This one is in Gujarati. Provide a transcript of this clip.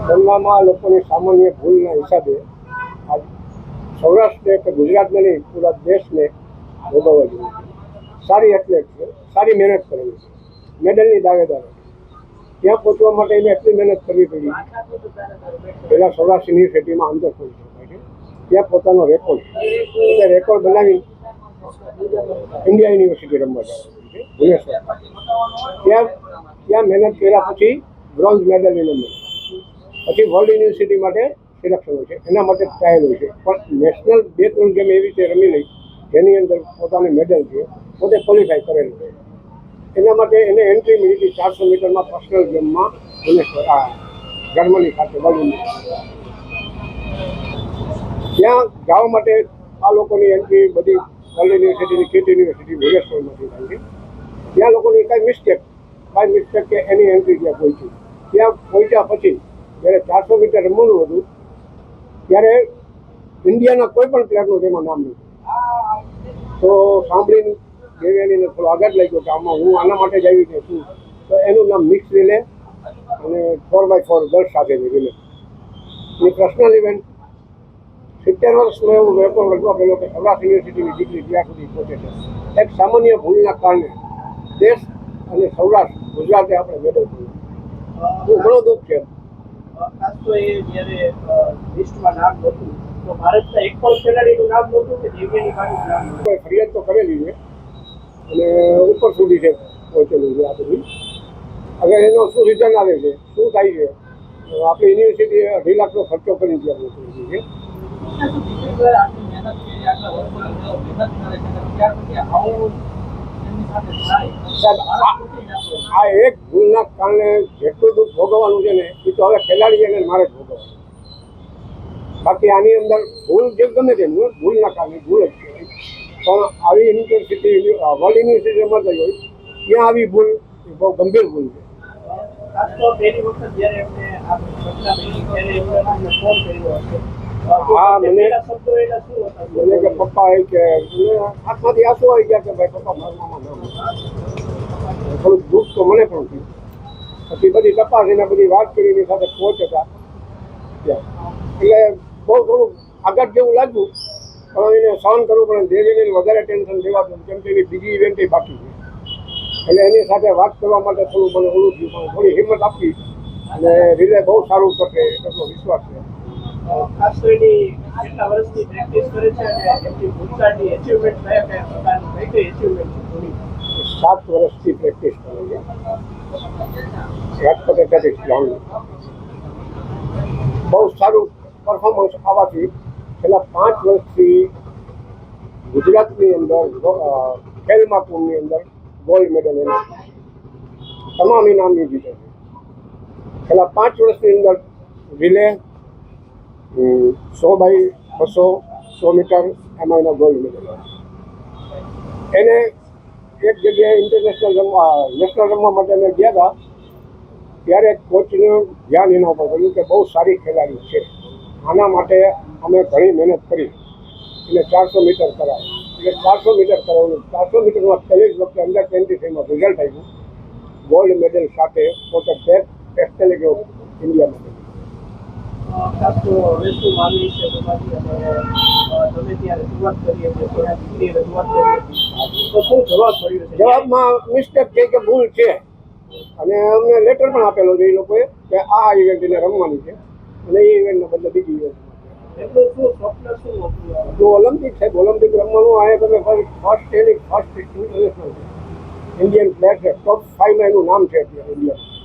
રમવામાં લોકોની સામાન્ય ભૂલના હિસાબે આજ સૌરાષ્ટ્રને કે ગુજરાતને નહીં પૂરા દેશને ભોગવવા જોઈએ. સારી એથ્લેટ છે, સારી મહેનત કરેલી છે, મેડલની દાવેદાર ત્યાં પહોંચવા માટે એને એટલી મહેનત કરવી પડી. પહેલાં સૌરાષ્ટ્ર યુનિવર્સિટીમાં આંતર શકાય છે, ત્યાં પોતાનો રેકોર્ડ બનાવી ઇન્ડિયા યુનિવર્સિટી રમવા જવાનું છે ભુવનેશ્વર. ત્યાં મહેનત કર્યા પછી બ્રોન્ઝ મેડલ એને મળે. પછી વર્લ્ડ યુનિવર્સિટી માટે સિલેક્શન હોય છે, એના માટે ટ્રાયલ હોય છે. પણ નેશનલ 2-3 ગેમ એવી રીતે રમી લઈ જેની અંદર પોતાની મેડલ છે, પોતે ક્વોલિફાય કરેલું છે. એના માટે એને એન્ટ્રી મળી હતી 400 મીટરમાં પર્સનલ ગેમમાં જર્મની ખાતે વર્લ્ડ. ત્યાં જવા માટે આ લોકોની એન્ટ્રી બધી વર્લ્ડ યુનિવર્સિટીની કિટ યુનિવર્સિટી ભુવનેશ્વરમાંથી થાય છે. ત્યાં લોકોની કાંઈ મિસ્ટેક કે એની એન્ટ્રી ત્યાં પહોંચી. ત્યાં પહોંચ્યા પછી જ્યારે 400 મીટર રમવાનું હતું ત્યારે ઇન્ડિયાના કોઈ પણ પ્લેયરનું તેમાં નામ નહોતું. તો સાંભળીને દેવયાનીને થોડો આઘાત લાગ્યો કે આમાં હું આના માટે જ આવી કે શું. તો એનું નામ મિક્સ રિલે અને 4x4 ગર્લ્સ સાથેની રિલે. એ પર્સનલ ઇવેન્ટ 70 વર્ષનો એવું રેકોર્ડ રજૂ આપેલો કે સૌરાષ્ટ્ર યુનિવર્સિટીની ડિગ્રી ત્યાં સુધી પહોંચે છે. એક સામાન્ય ભૂલના કારણે દેશ અને સૌરાષ્ટ્ર ગુજરાતે આપણે મેડલ કર્યું. ઘણો દુઃખ છે. ખાસ તો એ જ્યારે લિસ્ટમાં નામ નહોતું તો ભારતના એક પણ ખેલાડીનું નામ નહોતું કે દેવયાની બાનું નામ નહોતું. ફરિયાદ તો કરેલી છે અને ઉપર સુધી છે પહોંચેલું છે આ બધું. હવે એનો શું રિટર્ન આવે છે, શું થાય છે, આપણી યુનિવર્સિટી 2.5 લાખનો ખર્ચો કરી ત્યાં મોકલી છે. આ એક ભૂલના કારણે જેટલું દુઃખ ભોગવવાનું છે ને એ તો હવે ખેલાડી એને મારે જ ભોગવવાનું. બાકી આની અંદર ભૂલ જે ગમે તે ભૂલના કારણે ભૂલ જ છે. પણ આવી યુનિવર્સિટી વર્લ્ડ યુનિવર્સિટીમાં થઈ હોય ત્યાં આવી ભૂલ બહુ ગંભીર ભૂલ છે. ખાસ તો પહેલી વખત જ્યારે એમને આ ઘટના બની ત્યારે એમને ફોન કર્યો હતો. હા, મને કે પપ્પા એ કે આંખમાંથી આંસુ આવી ગયા કે ભાઈ પપ્પા મારવામાં નામ. થોડુંક દુઃખ તો મને પણ થયું. પછી બધી તપાસ એને બધી વાત કરી એની સાથે પહોંચતા એટલે બહુ થોડુંક આઘાત જેવું લાગ્યું. પણ એને સહન કરવું પડે. દેવીને વધારે ટેન્શન દેવાતું કેમ કે એની બીજી ઇવેન્ટ બાકી છે. એટલે એની સાથે વાત કરવા માટે થોડું મને ઓલું થયું. પણ થોડી હિંમત આપી અને રિલે બહુ સારું કરશે એટલો વિશ્વાસ છે. ખાસ તો એની કેટલા વર્ષથી પ્રેક્ટિસ કરે છે અને એમની ભૂતકાળની એચિવમેન્ટ કયા પ્રકારની કઈ એચિવમેન્ટ છે? 7 વર્ષથી પ્રેક્ટિસ કરે છે રાજકોટ એથ્લેટિક્સ ગ્રાઉન્ડ. બહુ સારું પરફોર્મન્સ આવવાથી છેલ્લા 5 વર્ષથી ગુજરાતની અંદર ખેલ મહાકુંભની અંદર ગોલ્ડ મેડલ એને તમામ ઇનામ જીતે છે. છેલ્લા 5 વર્ષની અંદર રિલે 100x200 100 મીટર એમાં એનો ગોલ્ડ મેડલ. એને એક જગ્યાએ ઇન્ટરનેશનલ નેશનલ રમવા માટે અમે ગયા હતા ત્યારે કોચનું ધ્યાન એના ઉપર કર્યું કે બહુ સારી ખેલાડી છે, આના માટે અમે ઘણી મહેનત કરી એટલે 400 મીટર કરાવ્યું. એટલે 400 મીટર કરાવ્યું. 400 મીટરમાં પહેલી જ વખતે અંડર 23માં રિઝલ્ટ આવ્યું ગોલ્ડ મેડલ સાથે. પોતે ટેસ્ટ ગયો ઇન્ડિયામાં. ખાસ તો હવે શું માનવી છે તમારી અને તમે ત્યાં રજૂઆત કરી હતી ત્યાં દીકરીએ રજૂઆત કરી હતી તો શું જવાબ મળ્યો છે? જવાબમાં મિસ્ટેક છે કે ભૂલ છે અને અમને લેટર પણ આપેલો છે એ લોકોએ કે આ ઇવેન્ટ એને રમવાની છે અને એ ઇવેન્ટને બદલે બીજી ઇવેન્ટ. એટલું શું સ્વપ્ન શું હતું? જો ઓલિમ્પિક છે, ઓલિમ્પિક રમવાનું આ તમે ફર્સ્ટ ઇન્ટરનેશનલ ઇન્ડિયન પ્લેયર છે. ટોપ 5માં એનું નામ છે અત્યારે ઇન્ડિયા.